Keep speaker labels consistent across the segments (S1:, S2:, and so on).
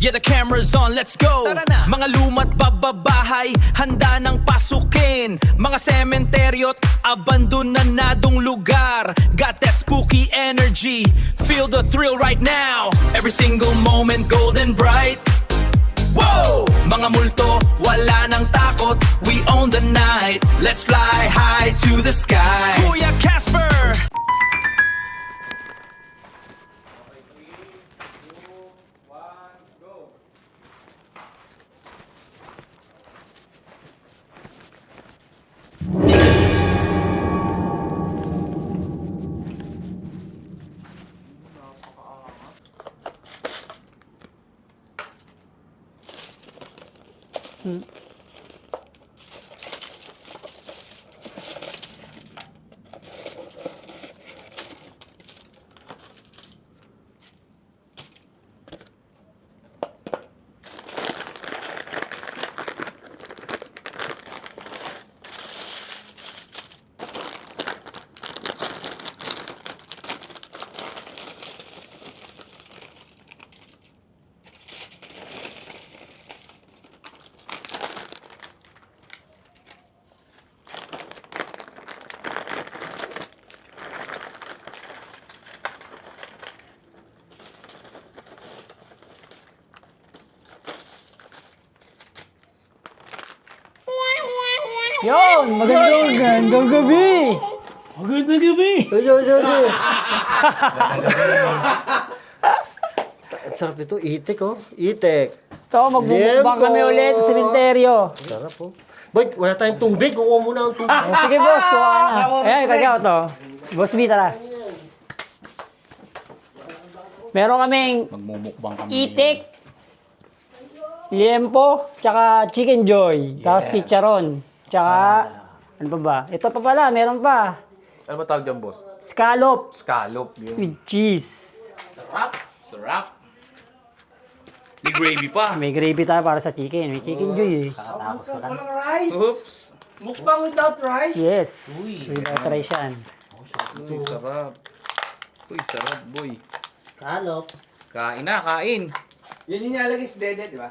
S1: Yeah, the camera's on, let's go. Tara na. Mga luma't bababahay, handa nang pasukin. Mga sementeryo't abandonadong lugar. Got that spooky energy, feel the thrill right now. Every single moment golden bright. Whoa! Mga multo, wala nang takot. We own the night. Let's fly high to the sky. Kuya Casper!
S2: Yon, magandang gabi.
S3: Magandang gabi!
S4: Ang sarap nito, itik oh. Itik.
S2: Ito, magbubukbang kami ulit sa sementeryo.
S4: Sarap oh. Boy, wala tayong tubig. Kuha muna ang tubig.
S2: Oh, sige boss, kuha ka na. Ayan, kagaw to. Boss B, tara. Meron kaming
S3: Magmumukbang kami.
S2: itik, liempo, tsaka chicken joy. Tapos chicharon. Tsaka, ano pa ba? Ito pa pala, meron pa.
S3: Ano ba tawag dyan, boss?
S2: Scallop
S3: Scallop. Yun.
S2: with cheese.
S3: Sarap. Sarap. May gravy pa.
S2: May gravy tayo para sa chicken. May chicken joy eh.
S3: Oops.
S5: Mukbang without rice?
S2: Yes. Without rice yan.
S3: Uy, sarap. Uy, sarap, boy.
S4: Kalop.
S3: Kain na, kain.
S5: Yun yung nilalagay sa dede, di ba?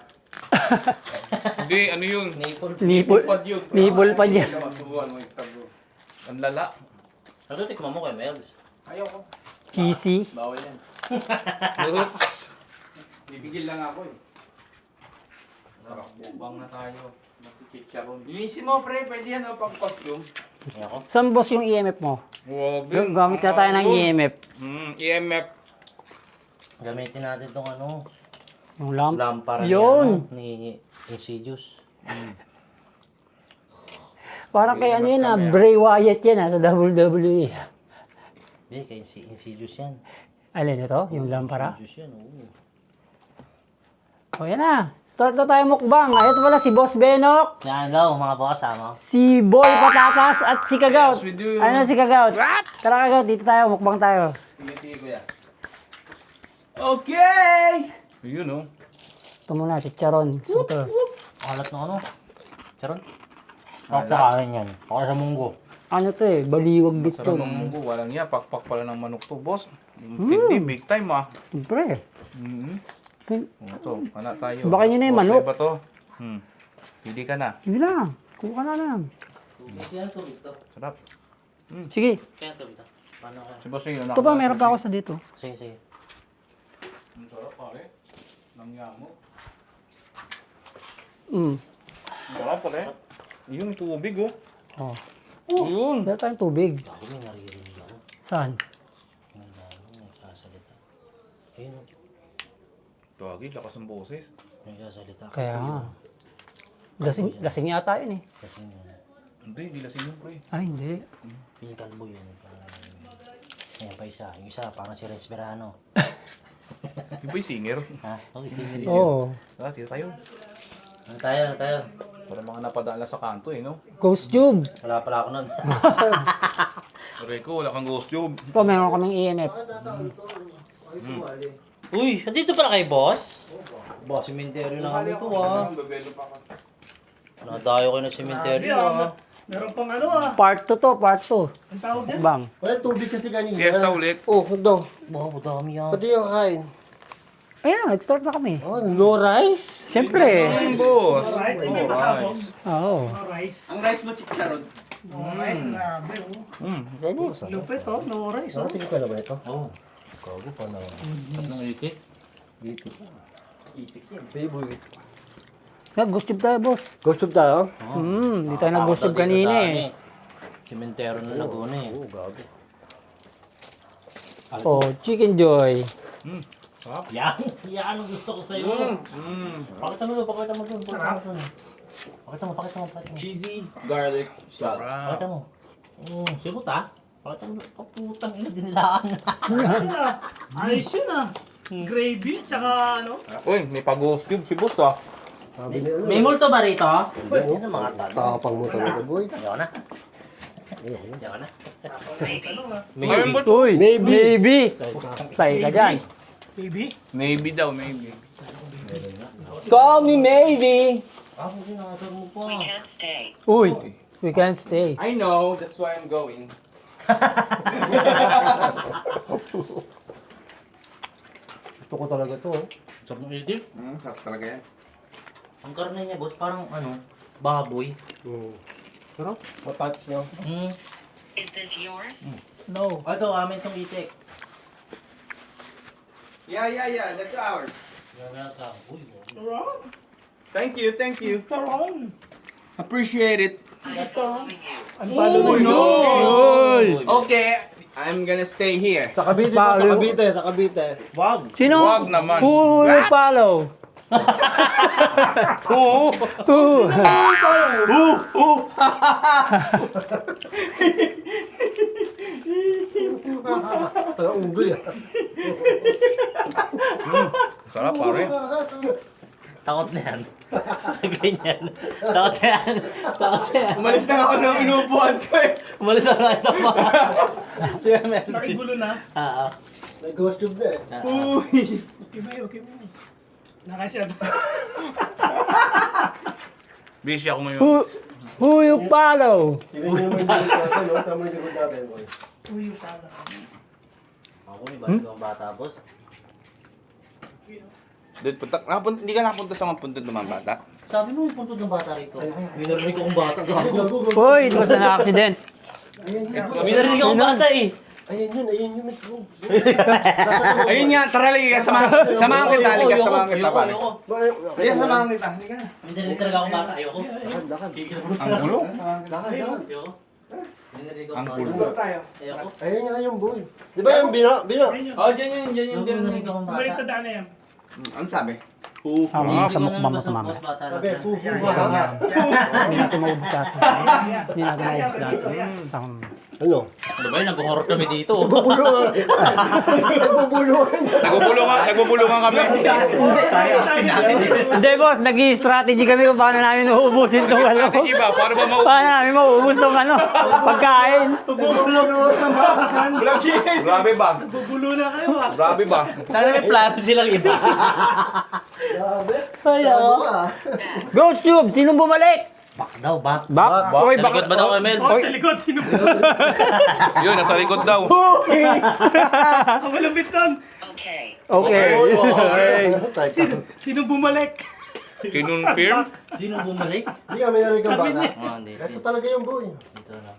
S3: Hindi, ano yun?
S2: Nipple.
S3: Pad yun.
S2: Nipple pa niya.
S3: Subuhan mo yung tabo. Ang lala.
S6: Ano tikman mo kay Melvis?
S5: Ayoko.
S2: Cheesy.
S5: Bawal yan.
S3: Oops.
S5: Bibigil lang ako eh.
S3: Sarap, bubang na tayo. Chicharon.
S5: Linisin mo, pre. Pwede yan, oh, pang costume.
S6: Ako?
S2: Saan boss yung EMF mo?
S3: Grabe.
S2: Gamit na tayo ng EMF.
S3: EMF.
S6: Gamitin natin tong ano,
S2: Yung lamp.
S6: lampara
S2: Yun.
S6: ni Insidious.
S2: Parang kay ano yun Bray Wyatt yan sa WWE.
S6: Hindi, kay Insidious yan.
S2: Alin ito? Yung lampara?
S6: Insidious yan, oo.
S2: O yan na. Start na tayo mukbang. Ito pala si Boss Benok,
S6: Yan daw, mga boss, ama.
S2: si Boy Patatas at si Kagaut.
S3: Yes, we do.
S2: Ano si Kagaut? Tara Kagaut, dito tayo. Mukbang tayo.
S5: Sige, kuya. Okay!
S3: Yun, oh.
S2: Ito muna, chicharon. Ito.
S6: Kalat na ano? Charon? Pakpakain yan. Para sa munggo.
S2: Ano to eh? Baliwag bit
S3: Sarap
S2: to.
S3: ng munggo. Walang iya. Pakpak pala ng manok to, boss. Hindi, big time, ah.
S2: Siyempre.
S3: Ito, anak tayo.
S2: Subakan nyo na yung
S3: Boss,
S2: manok.
S3: iba to. Pili ka na.
S2: Hindi lang. Kuha ka na lang.
S6: Kaya tubig to.
S3: Sarap.
S2: Sige.
S6: Kaya tubig to. Paano kaya?
S3: Si boss yun.
S2: Ito pa, meron pa ako sa dito.
S6: Sige, sige.
S3: Ang sarap, pare. Nangyamo.
S2: Mm.
S3: Ang sarap, pare. Yung tubig, oh.
S2: Oh.
S3: Yun.
S2: Meron tayong tubig.
S6: Ako may naririnig ako.
S2: Saan?
S6: Ang dami nagsasalita. Ayun,
S3: Tuwagi, lakas ng boses.
S6: nagsasalita.
S2: Kaya nga. Lasing yata yun eh.
S6: Kasi yun,
S3: Hindi, hindi lasing yun, pre.
S2: Ay, hindi.
S6: pinikalbo yun. Ayan pa isa. Yung isa, parang si Resperano.
S3: Yung ba yung singer?
S6: Ha? Okay, sige.
S2: Oo.
S3: Tira tayo.
S6: Ano tayo, ano tayo?
S3: Para mga napadaan lang sa kanto, eh, no?
S2: Ghost tube.
S6: Wala pala ako nun.
S3: Reko, wala kang ghost tube.
S2: Ito, meron kaming EMF.
S6: Uy, dito pala kay boss? Boss, sementeryo namin ito ah. Nadayo kayo ng sementeryo ah.
S5: Meron pang ano
S2: Part 2 to, part 2.
S5: Ang tawag yan?
S2: Bang.
S4: Wala tubig kasi kanina.
S3: Fiesta ulit.
S4: Oh, ito.
S6: Wow, dami yan.
S4: Pati yung kain.
S2: Ayun na, nag-start na kami.
S4: Oh, no rice?
S2: Siyempre.
S3: Boss.
S5: Rice, may pasabog.
S2: Oo.
S5: No rice.
S1: Ang rice mo, chicharon.
S5: No rice, grabe oh.
S3: Boss.
S5: Lupit oh, no rice oh.
S4: Tingin ko na ba ito?
S6: Oo.
S4: Kago pa na.
S6: Anong itik?
S4: Itik. Favorite.
S2: Nag-ghost tube tayo, boss.
S4: Ghost tube tayo?
S2: Di tayo nag-ghost tube kanina eh.
S6: Sementero na Laguna eh.
S4: Oo, gago.
S2: Oh, Chicken Joy.
S6: Yan! Yan ang gusto ko sa'yo. Pakita mo doon, pakita mo doon. Pakita mo.
S1: Cheesy garlic sauce.
S6: Pakita mo. Sibot ah. Pakita mo. Oh, putang ina, dinilaan.
S5: Ayos yun ah. Gravy, tsaka ano.
S3: Uy, may pag-ghost tube si boss ah.
S4: Sabi niya,
S6: May multo ba rito? Yan ang mga talo.
S4: tapang mo talaga, boy.
S6: Ayaw na. Ayaw na.
S3: Ayun, boss.
S2: Uy,
S4: Maybe.
S2: maybe. Tayo ka dyan.
S5: Baby.
S3: Maybe daw, maybe.
S1: Call me maybe.
S6: Ako sinakasar mo pa.
S7: Can't stay.
S2: Uy, we can't stay.
S1: I know, that's why I'm going.
S4: Gusto ko talaga to. Oh.
S6: Sarap ng itik.
S1: Sarap talaga yan.
S6: Ang karne niya, boss, parang ano, baboy.
S4: Sarap. Mapats niyo.
S7: Is this yours?
S6: No. Ito, amin tong itik.
S1: Yeah, that's ours.
S6: Uy,
S5: Taron.
S1: Thank you.
S5: Taron.
S1: Appreciate it.
S5: Unfollow
S1: no!
S2: Uy!
S1: Okay, I'm gonna stay here.
S4: Sa Cavite po, sa Cavite, sa Cavite.
S6: wag.
S2: Sino?
S3: Wag naman.
S2: Who will follow? Who?
S4: Parang unggoy ah.
S3: Sarap pare.
S6: Takot na yan. Ganyan. Takot na yan.
S1: Umalis na ako ng inuupuan ko eh.
S6: Umalis na lang ito pa. Siya, men.
S5: Nakigulo na.
S6: Oo.
S4: May ghost tube na eh.
S5: Okay ba yun? Nakasya.
S3: Busy ako ngayon.
S2: Who you follow?
S4: Tingnan mo yung likod natin, no? Tama yung likod natin, boy.
S5: Uy, yung pala.
S6: Ako, may balik akong bata, boss.
S3: Dude, hindi ka nakapunta sa mga puntod ng mga bata?
S6: Sabi mo yung puntod ng bata rito. May narinig akong bata. Gago.
S2: Uy, it was an accident.
S4: Ayan yun.
S6: May narinig akong bata eh.
S4: Ayan yun. May bro.
S3: Ayun nga, tara lagi ka. Samahan kita, liga. Samahan kita pare.
S6: Ayoko.
S1: Sige, samahan kita. Halika na.
S6: May narinig talaga akong bata. Ayoko.
S4: Lakad.
S3: Ang gulo.
S4: Lakad.
S6: Ayoko. May narinig
S3: Ang
S6: akong
S3: gulo.
S6: bata.
S1: Tayo.
S6: Ayoko.
S4: Ayun nga yung boy. Di ba yung bina?
S1: Oh, dyan yun.
S6: May narinig akong bata.
S5: Balik na yan.
S1: Ano sabi?
S2: Sa mukbang sa mama.
S6: Mas bata
S4: Sabi,
S6: lang.
S2: Hindi natin maubos natin. Hindi natin maubos natin. Sa
S4: ano?
S6: Ano ba yun? Nag-horror kami dito.
S4: Bubulungan.
S3: Nagbubulungan kami.
S2: Hindi, boss. Nag-i-strategy kami kung paano namin uubusin itong ano.
S3: Iba, paano ba
S2: Paano namin mauubos itong ano, pagkain.
S3: Grabe ba?
S5: Gugulo na kayo ah.
S3: Grabe ba?
S6: Sana may plano silang iba.
S4: Ayaw.
S2: Ghost Tube, sinong bumalik?
S6: Back daw, back.
S2: Back? Uy,
S6: Nalikot
S2: bak.
S6: ba daw, Emel?
S5: Oh, sa likod. Sino ba?
S3: Yun, nasa likod daw.
S5: Ang malapit nun.
S7: Okay.
S2: Okay.
S5: Sino bumalik?
S3: Kinunfirm?
S6: Sino bumalik?
S4: Hindi kami narinig ang bata.
S6: Hindi.
S4: Ito talaga yung boy.
S6: Dito na.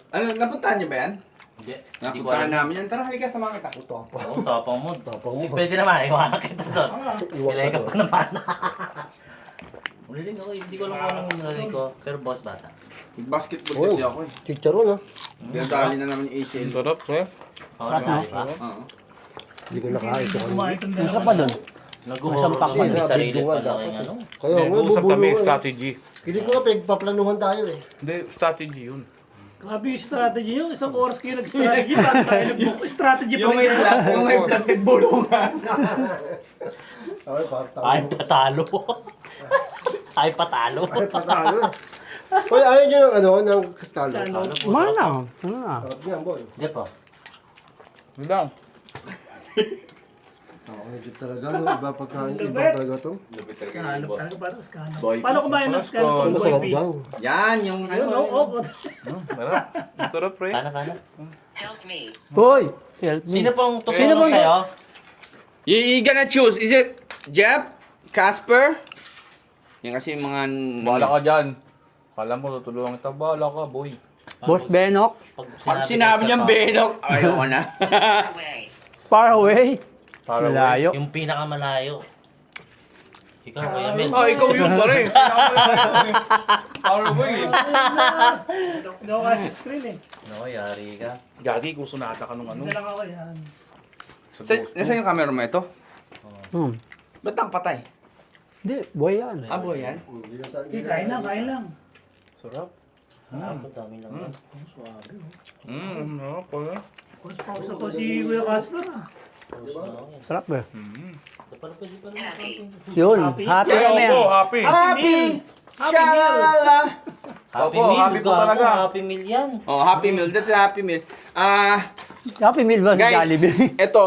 S1: Ano, napuntahan niyo ba yan?
S6: Hindi. Hindi ko
S1: Napuntahan
S6: alam.
S1: namin yan. Tara, halika, samahan kita.
S4: Ito pa.
S6: Oo, tapang mo.
S4: Tapang mo.
S6: Pwede naman, iwanan kita doon.
S4: Iwan
S6: Ilay
S4: ka
S6: ka pa naman. Ulitin ako, hindi ko alam kung anong narinig ko. Pero boss bata.
S1: Basketball
S4: Oh.
S1: kasi ako eh.
S4: Chicharon ah.
S1: Dinadali na naman yung ACL.
S3: Sarap eh.
S6: Ako na ba?
S1: Oo.
S4: Hindi ko nakain ito.
S5: Kumain itong
S2: Isa
S5: dalawa.
S2: pa doon.
S6: Nag-horror
S2: Sampak
S6: kami
S4: pa.
S6: sarili
S4: Bidungan
S6: pa
S4: dapat
S6: lang ano.
S4: Kaya nga,
S3: Nag-uusap kami
S4: bubulungan eh.
S3: strategy.
S4: Hindi ko nga pinagpaplanuhan tayo eh.
S3: Hindi, strategy yun.
S5: Grabe yung strategy nyo. Isang oras kayo nag-strategy. Ba't tayo nag-book? Strategy pa
S1: Yung may
S5: rin.
S1: flat, yung may planted bulungan.
S4: Ay, patalo.
S6: Ay, patalo. Ay, patalo.
S4: Ay, patalo eh. Hoy, ayaw nyo ng ano, ng kastalo.
S2: Ano na? Ano na?
S4: Sarap niyan, boy.
S6: Hindi po.
S3: Yun lang.
S4: Ako legit talaga, no? Iba pagkain, iba talaga to.
S5: Skanop talaga. Parang skanop.
S1: Boy.
S5: Paano kumain ng skanop?
S4: Ang
S5: Boy
S4: masarap
S5: P?
S4: daw.
S1: Yan, yung
S5: Ayun,
S1: ano.
S5: oo.
S3: Sarap. Sarap, pre.
S6: Kana.
S7: Help me.
S2: Hoy! Help me.
S6: Sino pong
S2: Sino
S6: tumulong
S2: pong-
S6: sa'yo?
S3: You gonna choose, is it Jeff? Casper? Yan kasi yung mga...
S8: Bala ka dyan. Kala mo, tutulungan kita. Bala ka, boy.
S2: Boss Benok,
S3: Pag sinabi niyang Benok, ayoko na.
S7: Away.
S2: far away.
S8: Para
S2: Malayo.
S6: Yung pinakamalayo. Ikaw, Kuya Mel.
S3: Oh, ikaw yun pa rin.
S8: Para, boy.
S5: Hindi ako kasi screen eh.
S6: No, yari ka.
S8: Gagi, kung sunata ka nung ano.
S5: Hindi lang ako yan.
S3: Nasaan yung camera mo ito? Ba't ang patay?
S2: Hindi, boy yan.
S3: Abo yan?
S5: Eh, kain lang, kain lang.
S8: Sarap.
S6: Ang dami lang.
S8: No, pala.
S5: Pause to si Kuya Casper ah.
S2: Sarap ba?
S7: Happy.
S2: Yun, happy kami.
S8: Opo, happy.
S3: Happy! Shalala!
S6: Happy
S3: Opo,
S6: Meal.
S3: happy po
S6: gago,
S3: talaga.
S6: Happy Meal yan.
S3: Oh, Happy Meal. That's a Happy Meal.
S2: Happy meal ba si
S3: Guys,
S2: Jollibee?
S3: ito,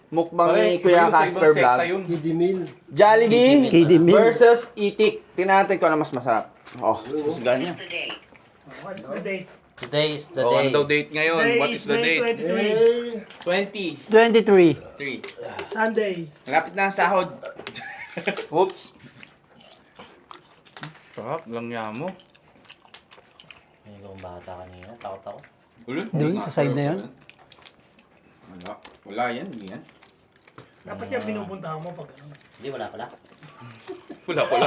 S3: mukbang ni Kuya Casper Vlog.
S4: Kiddy meal.
S3: Jollibee
S2: Kiddie meal.
S3: versus Itik. Tingnan natin kung ano mas masarap. Oh, susgan
S7: What
S3: niya.
S7: is the date?
S5: What's the date?
S6: Today is the
S8: Oh,
S6: day.
S8: ano daw date ngayon? What is the
S5: May
S8: date?
S5: 23.
S3: 23.
S2: 23.
S5: Sunday.
S3: Malapit na ang sahod. Oops.
S8: Sarap, lang niya mo.
S6: Hindi ko bata kanina. Takot ako.
S3: Ulit?
S2: Doon, sa side na yun?
S3: Wala. Wala yan. Hindi yan.
S5: Dapat yung pinupuntahan mo pag ano.
S6: Hindi, wala pala.
S8: Wala pala.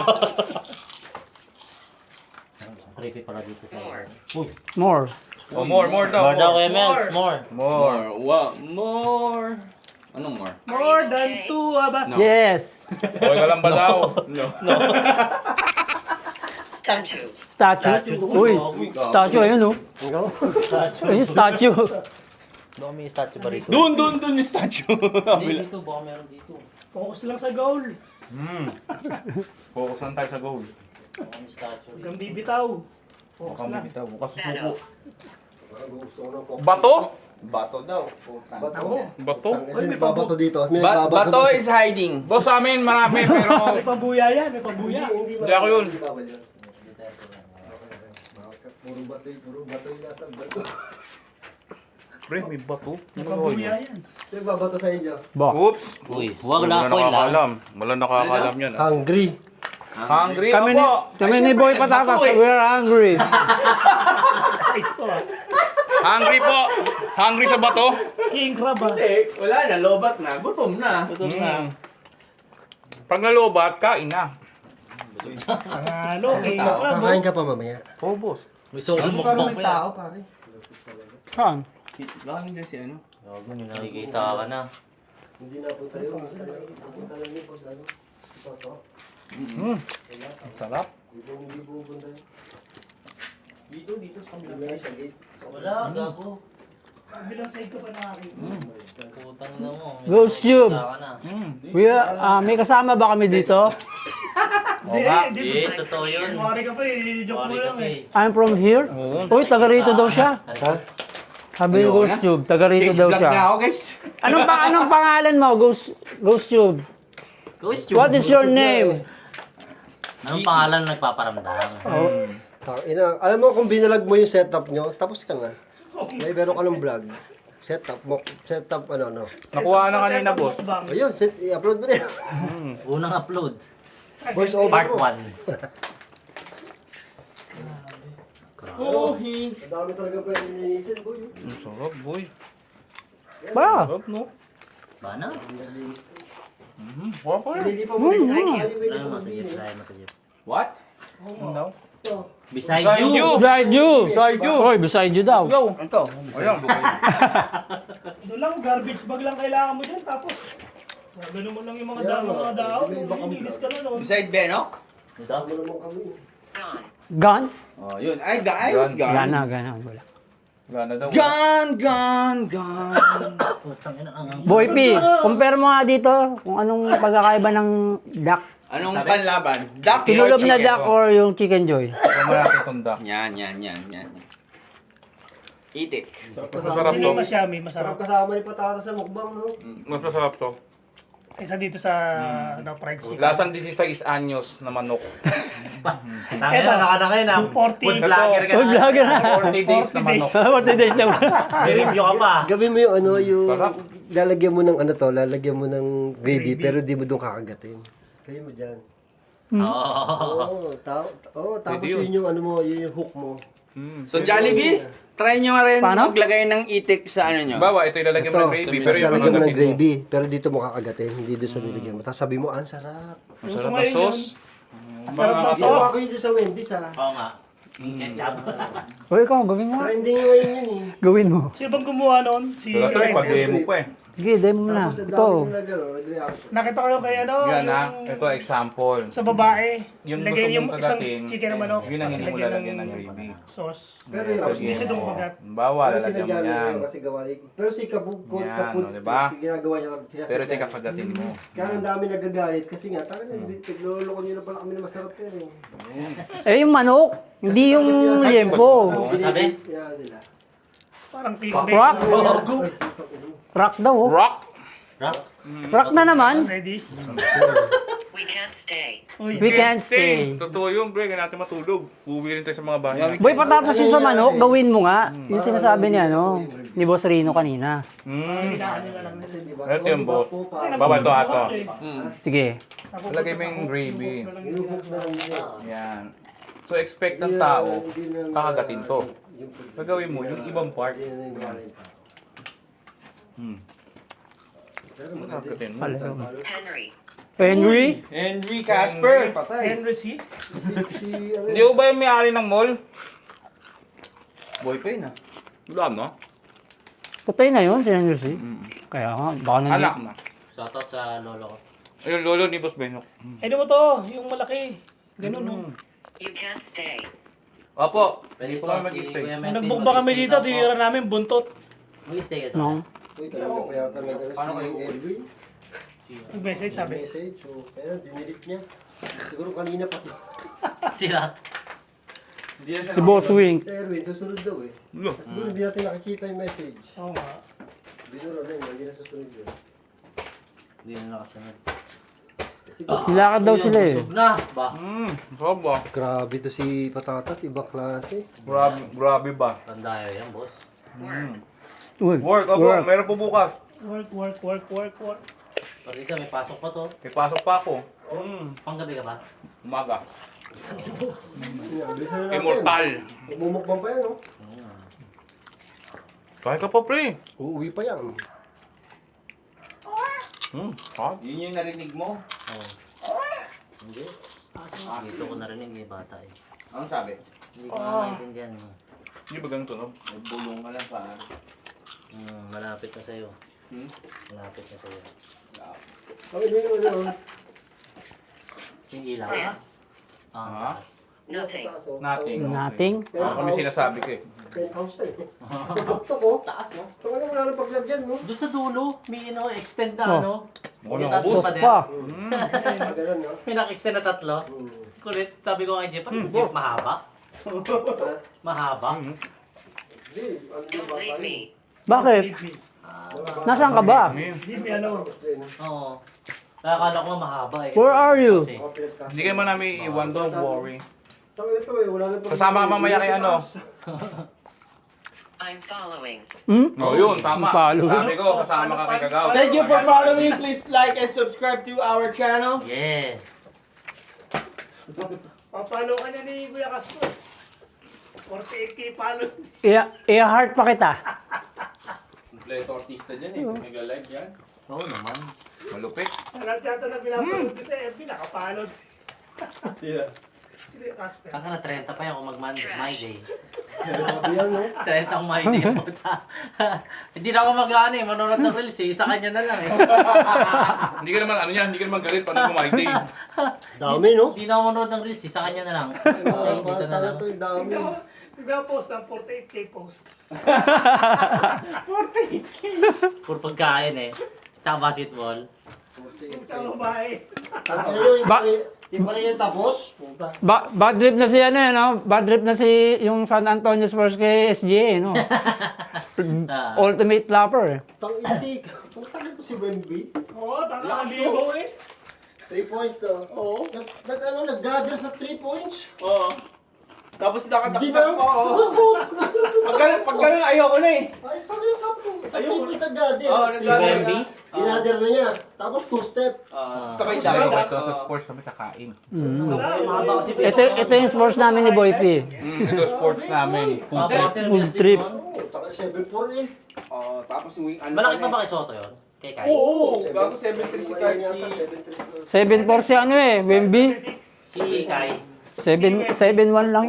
S6: Ang creepy pala dito.
S7: More.
S2: More.
S8: Oh, more daw.
S6: More daw, Kuya Mel.
S5: More.
S6: More.
S3: More. Wow. More. Anong more?
S5: More than 2 abas.
S3: No.
S2: Yes.
S8: Okay ka lang ba daw?
S7: Statue.
S2: Statue. Uy, statue ayun oh. Ayun, statue.
S6: Doon may statue ba rito?
S3: Doon yung statue.
S6: Hindi, dito. Baka meron dito.
S5: Focus lang sa goal.
S8: Focus lang tayo sa goal.
S6: Baka may statue.
S5: Huwag kang bibitaw. Focus
S8: Baka
S5: lang.
S8: mabitaw. Bukas
S7: Battle.
S8: susuko. Bato?
S3: Bato daw.
S8: Bato?
S4: May nagbabato dito. May
S3: Bato is hiding.
S8: Boss, sa amin marami, pero...
S5: May pabuya yan, may pabuya.
S4: Hindi
S8: Hindi ako yun.
S4: Hindi bawal yan. Puro bato yung nasa bato.
S8: Pre, may bato.
S5: May pabuya yan.
S4: May babato sa inyo.
S8: Oops.
S6: Uy, huwag
S8: Wala
S6: na apoy lang.
S8: nakakalam. Wala nakakalam yan.
S4: Hungry.
S8: Hungry
S2: Kami ni Boy Patatas, we're hungry.
S5: Nice to ah.
S8: Hungry po. Hungry sa bato.
S5: King crab ah.
S3: Wala na. Lobat na. Gutom na.
S8: Pag nalobat, kain na.
S5: Panalo, king crab. oh.
S4: Kakain ka pa mamaya.
S8: Oh, boss.
S6: May solo mukbang pa yan.
S3: pare.
S2: Saan?
S3: Baka nandiyan si ano.
S6: Gago, may nakikita ka na.
S4: Hindi na punta yun. Punta lang yun pag ano. Toto.
S8: Sarap.
S4: Dito hindi pupunta yun.
S3: Dito sa kabila.
S4: Hindi sa gate.
S6: Wala, gago.
S5: Bilang side ko pa nakakita.
S6: Putang na mo. may
S2: Ghost Tube.
S6: nakikita ka na.
S2: May kasama ba kami dito?
S5: Hindi,
S6: Eh, totoo yun.
S5: Kumari ka pa eh, joke mo
S6: Sorry
S5: lang
S6: ka,
S5: eh.
S2: I'm from here. Uy, taga rito daw siya. Sabi ni Ghost Tube, taga rito daw
S3: Vlog na
S2: siya.
S3: ako guys.
S2: Anong pangalan mo, Ghost Tube?
S6: Ghost
S2: What is your name?
S6: Anong pangalan nagpaparamdam?
S4: Ina, alam mo kung binalag mo yung setup nyo, tapos ka na. May meron ka ng vlog. Setup ano.
S8: Nakuha na kanina, boss.
S4: Ayun, i-upload mo na yun.
S6: Unang upload.
S4: Voice over
S6: Part
S4: mo.
S6: 1.
S4: Ang dami talaga pwede nilinisin, boy.
S8: Ang sarap, boy.
S2: Ba?
S8: Sarap, no?
S6: Bana?
S8: Wala pa rin.
S4: Hindi pa mo
S6: Wala matagip.
S3: What?
S8: Ano?
S6: Beside
S8: Beside
S6: you!
S8: you!
S2: Beside you.
S8: Beside you!
S2: Oy, beside you daw.
S8: Go!
S3: Ito.
S8: Ayan.
S5: Doon lang, garbage bag lang kailangan mo dyan, tapos ganun mo lang yung mga dahon, ilinis ka na no.
S3: Beside Benok?
S7: Gone.
S2: Gun?
S3: Oh, yun. Ay, ayos
S8: Gun.
S3: gan.
S2: Gana. Wala.
S8: Gana daw.
S3: Gun.
S6: Putang ina ang...
S2: Boy P, compare mo nga dito kung anong pagkakaiba ng duck.
S3: Anong panlaban? Duck or
S2: Tinulob na
S3: chicken?
S2: duck or yung chicken joy?
S8: Malaki itong duck.
S3: Yan. Itik.
S8: Masarap
S5: Hindi
S8: to.
S5: masyami,
S4: Sarap
S5: masarap.
S4: kasama ni patatas sa mukbang, no?
S8: Mas masarap to.
S5: Isa dito sa fried chicken.
S8: Lasang 16 anyos na manok.
S6: Tangina, nakalaki na.
S5: 40.
S6: Food vlogger ka
S2: Food
S6: na.
S2: vlogger na.
S8: 40 days na manok.
S2: 40 days na.
S6: May review ka pa.
S4: Gawin mo yung ano, yung
S8: Sarap.
S4: lalagyan mo ng ano to, lalagyan mo ng gravy, pero di mo doon kakagatin. Kayo mo dyan. Oo, tapos yun yung ano mo, yun yung hook mo.
S3: So Jollibee, try nyo nga rin
S2: Paano?
S3: maglagay ng itik sa ano nyo.
S8: Bawa, ito ilalagyan mo ng gravy, pero yung
S4: lalagyan mo ng
S8: magagatin mo.
S4: gravy, pero dito mo kakagatin, hindi doon sa nilagyan mo. Tapos sabi mo, ang sarap.
S5: Gusto
S8: Masarap
S5: mo
S8: na
S5: yun
S8: sauce.
S5: Ang sarap ng
S4: Ginawa
S5: sauce.
S4: ko yun sa Wendy's ha.
S6: Oo nga. Ketchup.
S2: Uy, ikaw, gawin mo.
S4: Trending ngayon yun eh.
S2: Gawin mo.
S5: Sino bang gumawa noon? Si
S8: Ito, pag-demo pa eh.
S2: Sige, demo mo na.
S4: Tapos ang
S2: Ito.
S4: dami nila gano'n, nag-reaction.
S5: Nakita ko yung kay ano,
S8: Yan ha,
S5: yung
S8: ito example.
S5: sa babae.
S8: Yung
S5: Lagay
S8: gusto
S5: yung
S8: mong
S5: isang
S8: kagatin,
S5: chicken na manok.
S8: yun ang
S5: tapos
S8: hindi mo
S5: lagyan
S8: lalagyan ng gravy.
S5: sauce.
S4: Pero
S5: Tapos
S4: yung
S5: hindi siya dumagat.
S8: Bawa,
S4: Pero
S8: lalagyan mo
S4: sinadya
S8: yan.
S4: niya kasi gawa ni... Pero si Kaput,
S8: Yan, o, diba?
S4: ginagawa niya lang.
S8: Pero ito kakagatin mo.
S4: Kaya ang dami nagagalit kasi nga, talagang tigloloko niyo na pala kami na masarap yan eh.
S2: Eh, yung manok. Hindi yung liempo.
S6: Ano sabi?
S4: Kaya nila.
S5: Parang
S2: Rock? Rock daw, oh.
S8: Rock!
S2: Rock na naman.
S5: Ready?
S7: We can't stay.
S5: Uy,
S2: We can't stay.
S8: Totoo yun, bro. Kaya natin matulog. Uwi rin tayo sa mga bahay.
S2: Boy, patatas yung sa manok, gawin mo nga. Yung sinasabi niya, no? Ni Boss Rino kanina.
S5: kailangan nyo na lang.
S8: Ito yung boss. Bawa ito ato.
S2: Sige.
S8: Lagay mo yung gravy.
S4: Inubok na lang niya.
S8: Yan. So expect ng tao, kakagatin to. Gagawin mo yung ibang part. Kakagatin mo.
S7: Henry.
S2: Henry?
S3: Henry Casper.
S5: Henry C.
S8: Hindi ko ba yung may-ari ng mall?
S3: Boy pa yun ah.
S8: Wala no?
S2: Patay na yun, si Henry C. Kaya nga, baka nang...
S8: Anak na.
S6: Shoutout sa lolo ko.
S8: Ayun, lolo ni Boss Benok.
S5: Ano mo to? Yung malaki. Ganun, no?
S7: You can't stay.
S8: Opo.
S6: Pwede
S8: Hindi
S6: po
S8: po kami
S6: si
S8: mag-stay.
S6: Kuya
S5: Nung
S6: Melvin
S5: nagbukba kami
S6: mag-stay
S5: dito,
S6: daw po.
S5: tinira namin buntot.
S6: Mag-stay ka
S2: No.
S4: Uy, kanina pa yata nag-alas si Elwin.
S5: Nag-message sabi.
S4: Message, so kaya dinilit niya. Siguro kanina pa to.
S6: Sira.
S2: Si Boss Wing.
S4: Si Erwin, susunod daw eh.
S8: Lo.
S4: Siguro hindi natin nakikita yung message.
S5: Oo nga.
S4: Binuro na yun, hindi na susunod yun.
S6: Hindi na nakasunod.
S2: Nilakad daw sila eh.
S6: Busog na. Ba?
S8: Sarap ba?
S4: Grabe to si Patatas, ibang klase.
S8: Grabe ba?
S6: Tanda yan, boss.
S2: Uy,
S8: Work, opo.
S2: work.
S8: Meron po bukas.
S5: Work.
S6: Pag dito, may pasok pa to.
S8: Ipasok pa ako.
S6: Panggabi ka ba?
S8: Umaga.
S4: Bilisan na natin.
S8: Immortal.
S4: Magmumukbang pa yan, oh.
S8: Kaya ka pa, pre.
S4: Uuwi pa yan.
S8: Ha?
S3: Yun yung narinig mo?
S6: Oo. Hindi. Dito ko narinig may bata eh.
S3: Anong sabi?
S6: Hindi ko na maintindihan.
S8: Hindi ba ganun tunog?
S3: May bulong ka lang pa.
S6: Malapit na sa'yo. Malapit na sa'yo.
S4: Kami din naman,
S6: Yung ilaw.
S8: Ha?
S7: Nothing.
S8: Nothing.
S2: Nothing.
S8: Kami sinasabi ko eh.
S4: Penthouse na eh. Sa buktok, oh.
S6: Taas, no?
S4: Ito nga wala nang paglagyan, mo.
S6: Doon sa dulo, may extend na
S2: Oh.
S6: ano.
S8: Mukhang
S6: May tatlo
S8: nakabos.
S2: Sos
S6: din.
S2: pa.
S4: Ganun, no?
S6: May naka-extend na tatlo. Kulit. Sabi ko kay Jeff, ano Jeff, mahaba? Mahaba?
S4: Hindi, ano yung
S7: Don't
S4: bata
S7: leave
S4: yun?
S7: me.
S2: Bakit? Nasaan ka ba?
S5: Hindi may ano.
S6: Oo. Nakakala ko mahaba eh.
S2: Where are you?
S6: Kasi,
S8: Hindi kayo man namin iwan, don't worry.
S4: Tama ito eh, wala nang
S8: Kasama ka mamaya kay ano.
S7: I'm following.
S2: Hmm?
S8: Oh, yun, tama.
S2: Follow.
S8: Sabi ko, kasama ka kay Kagaw.
S3: Thank you for following. Please like and subscribe to our channel.
S6: yeah.
S5: Papalo ka niya ni Kuya Casper. 48k follow.
S2: I-heart pa kita.
S3: Kompleto artista dyan eh. Mega live yan.
S6: Oo naman.
S8: Malupit.
S5: Lahat yata na pinapanood ko sa FB, nakapalod si Casper.
S6: Kaka na 30 pa yan kung mag-my day.
S4: Grabe yan, no?
S6: 30 ang my day. Puta. Hindi na ako mag-ano eh. Manonood ng reels eh. Sa kanya na lang eh.
S8: Hindi ka naman ano yan, hindi ka naman galit paano kumaiti.
S4: Dami, no?
S6: Hindi na ako manonood ng reels eh. Sa kanya na lang. Ay, dito na lang.
S4: Ito yung dami.
S5: Bigla post ng 48k post.
S6: Puro pagkain eh. Tsaka basketball.
S5: Tsaka babae.
S4: Tangin nyo,
S2: Ba-
S4: yung pa rin yung tapos. Puta.
S2: Bad trip na si ano eh, no? Bad trip na si yung San Antonio Spurs kay SGA, no? Ultimate flopper eh.
S4: Tangin si... Puta nito si Wemby.
S5: Oo, tanga ang libo eh.
S4: 3 points to.
S5: Oo.
S4: Nag-gather sa 3 points.
S3: Oo. Tapos
S4: Hindi na.
S3: nakataktak pa, oo. Pag ganun, ayoko na eh.
S4: Ay, tama yung sa favorite agad.
S3: Oo,
S6: Wemby?
S4: Inader na niya. Tapos two-step.
S3: Sabay
S8: Sabi ko,
S3: tayo.
S8: sa sports kami kakain.
S2: Ito yung sports namin ni Boy P.
S8: Ito sports namin. Food trip.
S2: Food trip.
S4: Taka 7-4 eh.
S3: Oo, tapos yung wing, ano
S6: Malaki
S3: pa
S6: pa
S3: niya.
S6: ba kay Soto yun? Kay Kai?
S3: Oo, gago 7-3 si Kyle, si...
S2: 7-4 si ano eh, Wemby.
S6: Si Kai.
S2: 7-1 lang.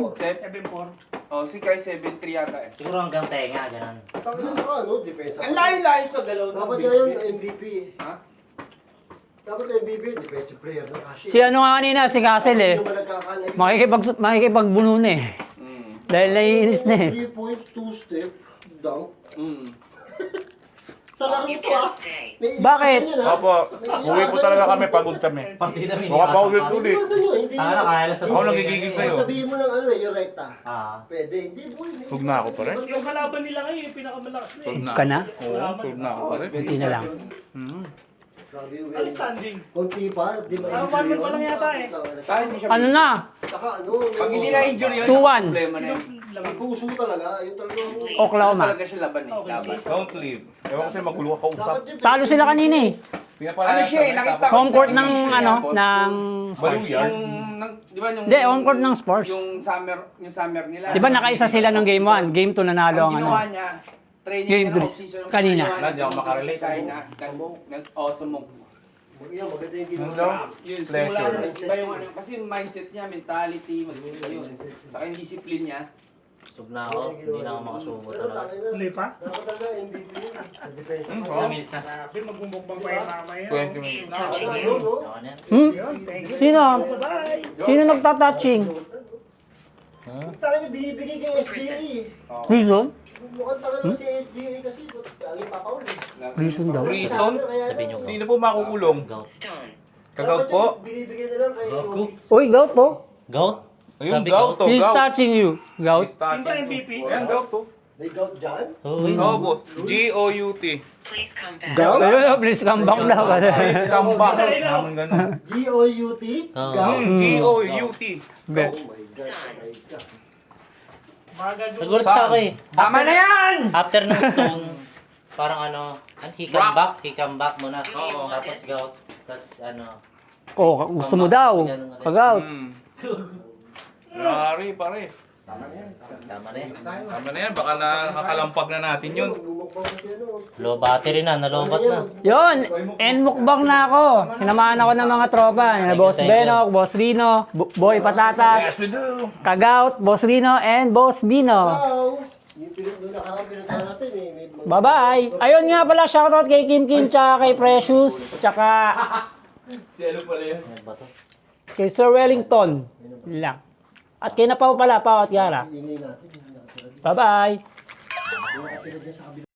S3: Si Kyle 7-3 yata eh.
S6: Siguro hanggang tenga, ganun.
S4: Taka na naka, ano, depensa.
S3: Ang layo-layo sa galaw ng
S4: Dapat na yun, MVP.
S3: Ha?
S4: Dapat na MVP, defensive player na kasi.
S2: Si ano nga kanina, si Castle eh.
S4: Yung nagkakanay.
S2: Makikipagbuno na eh. Dahil naiinis na eh.
S4: 3 points, 2 step, dunk. Sa laro
S7: You
S4: to ah.
S7: can't stay.
S4: May
S2: Bakit?
S4: iniwasan yun, ah.
S8: Opo, uwi po talaga kami, pagod kami.
S6: Partida
S8: Baka
S6: minimum.
S8: pa ulit.
S4: May iniwasan yun, hindi
S6: Tanga na, kaya lang sa
S8: Ako nagigigil sa'yo.
S4: Sabihin mo ng ano eh, yung recta. Pwede, hindi boy.
S8: Tug na ako pa rin.
S5: Yung kalaban nila ngayon, yung pinakamalakas na
S8: Tug
S5: eh.
S8: na.
S2: Ka na?
S8: Oo, tug na ako pa rin.
S2: Hindi na lang.
S4: Grabe yung
S5: Ano standing?
S4: konti pa, di ba?
S5: Ah, 1-1 pa lang yata eh.
S3: Tayo hindi siya...
S2: Ano na?
S4: Saka ano,
S3: Pag hindi na-injure yun,
S2: 2-1.
S3: problema na yun.
S4: ang puso talaga, yung talagang...
S2: Oklahoma.
S3: Talaga siya laban eh. Laban.
S8: Don't leave. Ewan ko sa'yo, magulo ka kausap.
S2: Talo sila kanina eh.
S3: Ano siya eh, nakita ko.
S2: Home court ng ano, ng...
S8: Baliw yan.
S3: Di ba yung...
S2: Hindi, home court ng sports.
S3: Yung summer nila.
S2: Di ba nakaisa sila ng game 1? Game 2 nanalo ang
S3: Ang
S2: ano.
S3: ginawa niya, training
S2: Game
S3: niya ng
S2: three.
S3: off-season.
S2: Kanina.
S8: Hindi ako makarelate.
S3: China. Sumok.
S4: Yan, maganda yung
S8: Hello?
S4: ginawa.
S3: Yun,
S8: Pleasure.
S3: simula na iba yung ano, kasi yung mindset niya, mentality, yun. Saka yung discipline niya.
S6: Sub na ako, hindi na ako makasubo
S4: Pero
S6: talaga.
S4: tangin na.
S5: Huli pa?
S4: Dapat talaga MVP yun. Sa depensa.
S6: Ilang minutes na?
S5: Grabe, magbumbong pa yung mama yan.
S8: 20
S7: He
S8: minutes.
S7: is touching
S4: Ano,
S7: you.
S4: no?
S6: Ako na yan.
S5: Thank you.
S2: Sino?
S5: Bye!
S2: Sino nagtatouching?
S4: Tangin na binibigay kay SGA.
S2: Reason?
S4: Mukhang tangin na si SGA kasi, lagi papaul eh.
S2: Reason daw.
S8: Reason?
S6: Sabihin nyo ko.
S8: Sino po makukulong?
S6: Goat.
S7: Stone.
S8: Kagaw po?
S4: Binibigay na lang kay
S6: Goku.
S2: Uy, Gout to.
S6: Goat?
S8: Ayun,
S6: Sabi
S8: gaw
S6: ko.
S8: to,
S2: He's
S8: gaw.
S2: touching you. Gout.
S5: Yung pa MVP?
S8: Ayan, gaw to.
S4: May gout dyan?
S6: Uy.
S8: Oo, boss. G-O-U-T.
S7: Please come back.
S4: Gout?
S2: Ayun, please come back daw.
S8: Please come back. Naman ganun.
S4: G-O-U-T?
S6: Oo.
S4: Gout?
S8: G-O-U-T.
S2: Be.
S4: Oh my God.
S7: Son.
S5: Mga gagawin.
S6: Nagulat ka ako eh.
S3: Tama na yan!
S6: After ng stone, parang ano, he come back muna.
S7: Oo.
S6: Tapos gout. Tapos ano,
S2: Oh, gusto mo daw. Kagaut.
S8: Yari, pare.
S6: tama na yan.
S8: Tama na yan, baka nakakalampag na natin yun.
S4: Bumukbang kasi ano.
S6: Low battery na, nalobat na.
S2: Yun, end mukbang na ako. Sinamahan ako ng mga tropa. Na Boss Benok, Boss Rino, Boy Patatas,
S8: Yes, we do.
S2: Kagaut, Boss Rino, and Boss Bino.
S4: Wow! Yung doon nakarang pinagkaan natin eh. May mga-
S2: Bye-bye! Ayun nga pala, shoutout kay Kim Kim, tsaka kay Precious, tsaka
S3: Si ano pala yun?
S6: Ano ba to?
S2: kay Sir Wellington. Yun lang. At kay Napaw pala, Pao at Yara.
S4: Ingay natin.
S2: Bye-bye!
S4: Yung nakatira dyan sa kabila.